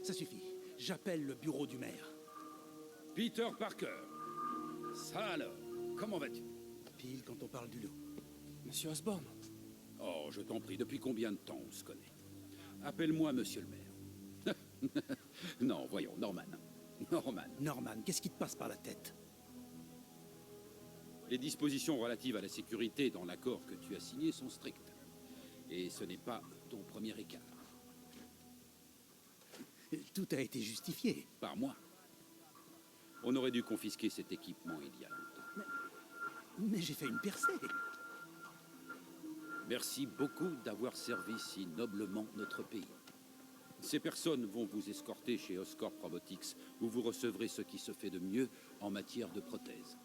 Ça suffit. J'appelle le bureau du maire. Peter Parker. Ça alors, comment vas-tu? Pile quand on parle du loup. Monsieur Osborn. Oh, je t'en prie, depuis combien de temps on se connaît? Appelle-moi monsieur le maire. Non, voyons, Norman. Norman, qu'est-ce qui te passe par la tête? Les dispositions relatives à la sécurité dans l'accord que tu as signé sont strictes. Et ce n'est pas ton premier écart. Tout a été justifié. Par moi. On aurait dû confisquer cet équipement il y a longtemps. Mais j'ai fait une percée. Merci beaucoup d'avoir servi si noblement notre pays. Ces personnes vont vous escorter chez Oscorp Robotics, où vous recevrez ce qui se fait de mieux en matière de prothèses.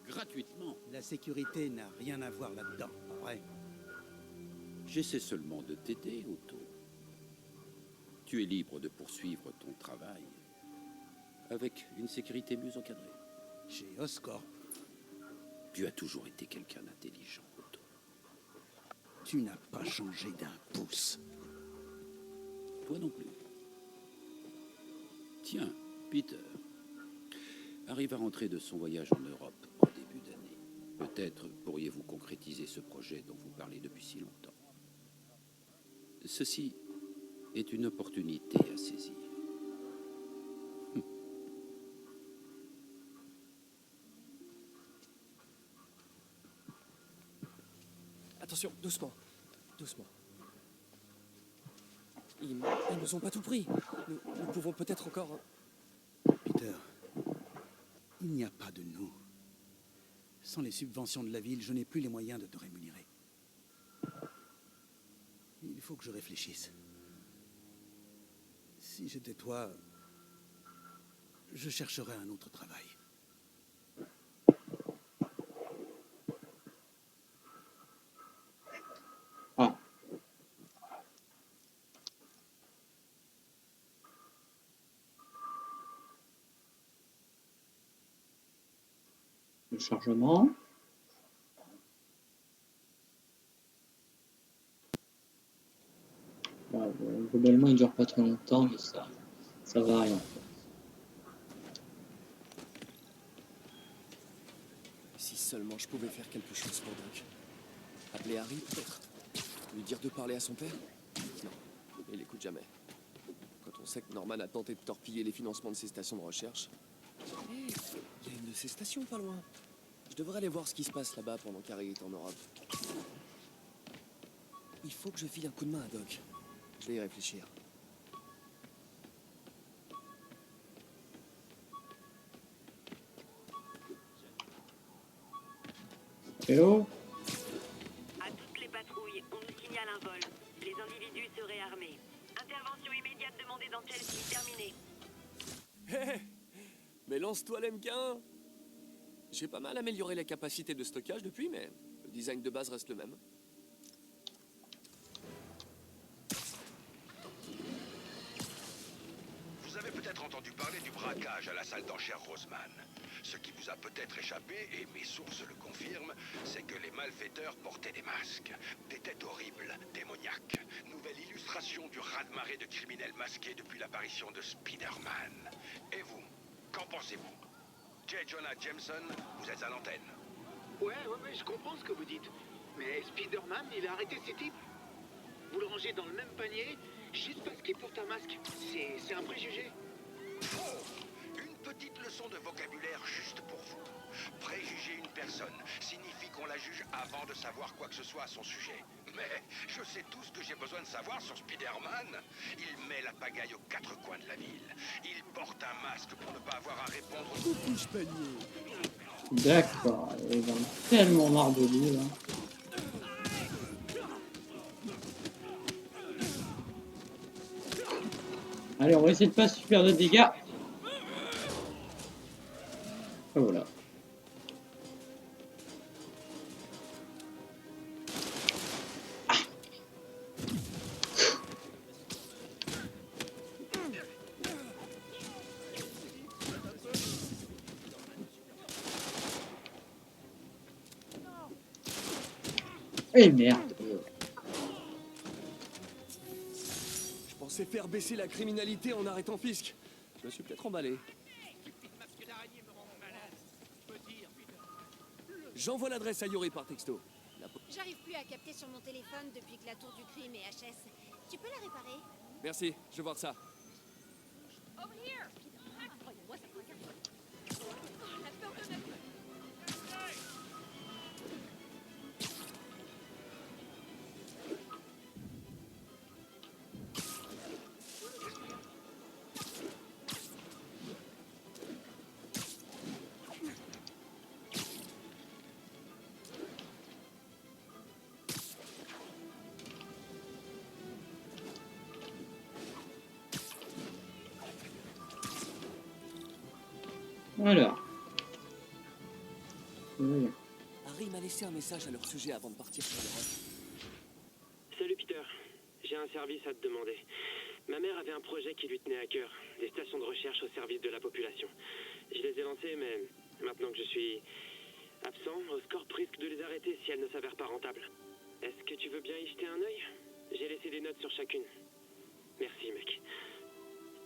Gratuitement. La sécurité n'a rien à voir là-dedans, pas vrai? J'essaie seulement de t'aider, Otto. Tu es libre de poursuivre ton travail avec une sécurité mieux encadrée. Chez Oscorp. Tu as toujours été quelqu'un d'intelligent, Otto. Tu n'as pas changé d'un pouce. Toi non plus. Tiens, Peter arrive à rentrer de son voyage en Europe en début d'année. Peut-être pourriez-vous concrétiser ce projet dont vous parlez depuis si longtemps. Ceci est une opportunité à saisir. Attention, doucement. Doucement. Ils nous ont pas tout pris. Nous pouvons peut-être encore... Peter, il n'y a pas de nous. Sans les subventions de la ville, je n'ai plus les moyens de te rémunérer. Il faut que je réfléchisse. Si j'étais toi, je chercherais un autre travail. Ah. Le chargement. Ouais, bon, globalement, il dure pas trop longtemps, mais ça varie en fait. Si seulement je pouvais faire quelque chose pour Doc. Appeler Harry, peut-être. Lui dire de parler à son père. Non, il écoute jamais. Quand on sait que Norman a tenté de torpiller les financements de ses stations de recherche. Hé, il y a une de ces stations pas loin. Je devrais aller voir ce qui se passe là-bas pendant qu'Harry est en Europe. Il faut que je file un coup de main à Doc. Je vais y réfléchir. Hello? À toutes les patrouilles, on nous signale un vol. Les individus seraient armés. Intervention immédiate demandée dans Chelsea. Terminé. Hé, mais lance-toi l'MK1. J'ai pas mal amélioré la capacité de stockage depuis, mais le design de base reste le même. Vous avez peut-être entendu parler du braquage à la salle d'enchères Roseman. Ce qui vous a peut-être échappé, et mes sources le confirment, c'est que les malfaiteurs portaient des masques. Des têtes horribles, démoniaques. Nouvelle illustration du raz-de-marée de criminels masqués depuis l'apparition de Spider-Man. Et vous, qu'en pensez-vous? J. Jonah Jameson, vous êtes à l'antenne. Ouais, je comprends ce que vous dites. Mais Spider-Man, il a arrêté ces types. Vous le rangez dans le même panier, juste parce qu'il porte un masque. C'est un préjugé. Oh, une petite leçon de vocabulaire juste pour vous. Préjuger une personne signifie qu'on la juge avant de savoir quoi que ce soit à son sujet. Mais je sais tout ce que j'ai besoin de savoir sur Spider-Man. Il met la pagaille aux quatre coins de la ville. Il porte un masque pour ne pas avoir à répondre aux couches panier. D'accord, j'en ai tellement marre de lui là. Allez, on va essayer de pas se faire de dégâts. Et voilà. Eh merde. Je pensais faire baisser la criminalité en arrêtant Fisk. Je me suis peut-être emballé. J'envoie l'adresse à Yuri par texto. J'arrive plus à capter sur mon téléphone depuis que la tour du crime est HS. Tu peux la réparer? Merci, je vais voir ça. Voilà. Harry m'a laissé un message à leur sujet avant de partir sur l'Europe. Salut Peter, j'ai un service à te demander. Ma mère avait un projet qui lui tenait à cœur, des stations de recherche au service de la population. Je les ai lancées, mais maintenant que je suis absent, Oscorp risque de les arrêter si elles ne s'avèrent pas rentables. Est-ce que tu veux bien y jeter un œil? J'ai laissé des notes sur chacune. Merci mec.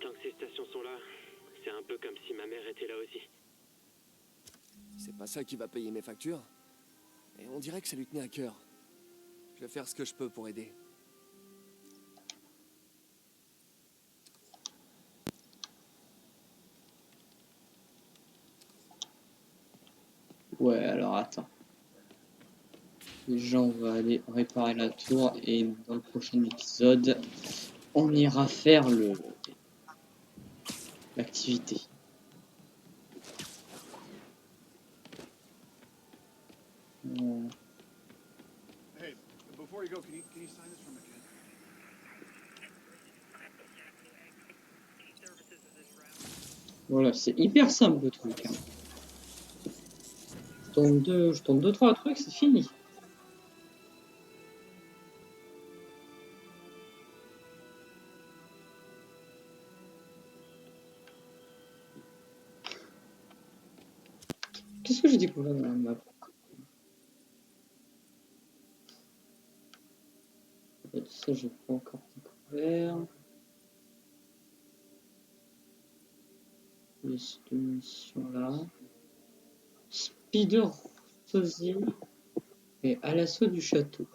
Tant que ces stations sont là, c'est un peu comme si ma mère était là aussi. C'est pas ça qui va payer mes factures. Et on dirait que ça lui tenait à cœur. Je vais faire ce que je peux pour aider. Ouais, alors attends. Déjà, on va aller réparer la tour et dans le prochain épisode, on ira faire l'activité. Hey, before you go, can you sign this for McKenna? Voilà, c'est hyper simple le truc. Hein. Je tourne deux, trois trucs, c'est fini. Qu'est-ce que j'ai découvert dans la map? Ça, j'ai pas encore découvert. Les deux missions là. Spider sosie et à l'assaut du château.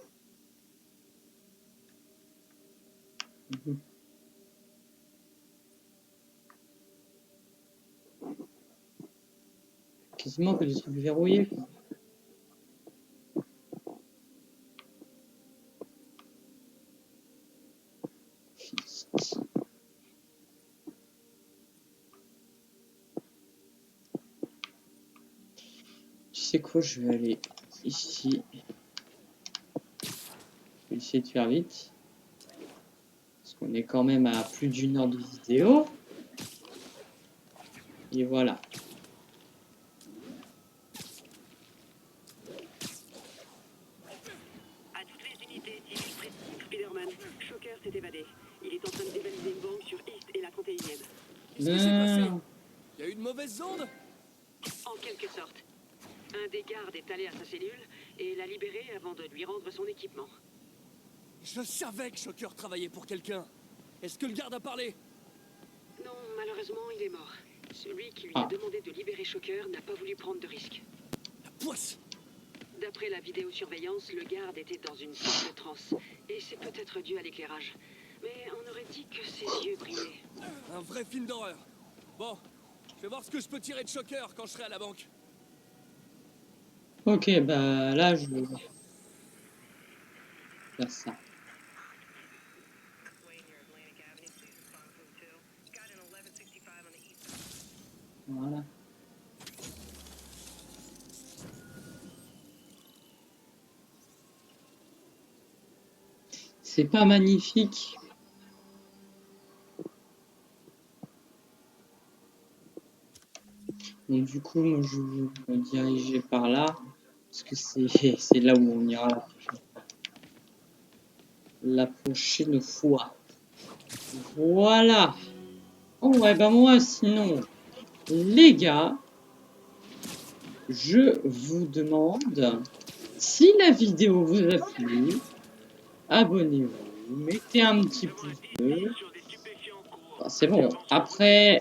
Quasiment que des trucs verrouillés. Tu sais quoi, je vais aller ici. Je vais essayer de faire vite. Parce qu'on est quand même à plus d'1 heure de vidéo. Et voilà. À toutes les unités civiles, Spider-Man, Shocker s'est évadé. Il est en train de dévaliser une banque sur East et la 31e. Qu'est-ce qui s'est passé? Il y a eu une mauvaise onde? En quelque sorte. Un des gardes est allé à sa cellule et l'a libéré avant de lui rendre son équipement. Je savais que Shocker travaillait pour quelqu'un. Est-ce que le garde a parlé? Non, malheureusement, il est mort. Celui qui lui a demandé de libérer Shocker n'a pas voulu prendre de risque. La poisse! D'après la vidéosurveillance, le garde était dans une sorte de transe. Et c'est peut-être dû à l'éclairage. Mais on aurait dit que ses yeux brillaient. Un vrai film d'horreur. Bon, je vais voir ce que je peux tirer de Shocker quand je serai à la banque. Ok, bah là je vais faire ça. Voilà. C'est pas magnifique. Donc du coup, moi, je vais me diriger par là. Parce que c'est là où on ira la prochaine fois. Voilà. Oh ouais, bah moi, sinon, les gars, je vous demande, si la vidéo vous a plu, abonnez-vous, mettez un petit pouce bleu. Oh, c'est bon, après,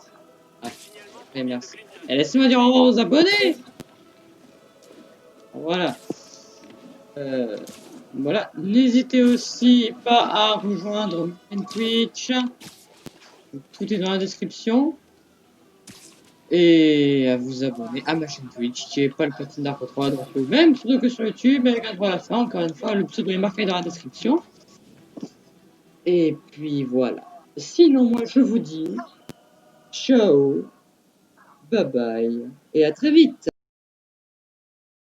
merci. Et laissez-moi dire au revoir aux abonnés. Voilà. Voilà. N'hésitez aussi pas à rejoindre ma chaîne Twitch. Tout est dans la description. Et à vous abonner à ma chaîne Twitch qui est pas le Platine d'Arc 3, donc le même pseudo que sur YouTube, avec un 3 à la fin. Encore une fois, le pseudo est marqué dans la description. Et puis voilà. Sinon, moi je vous dis ciao, bye bye, et à très vite.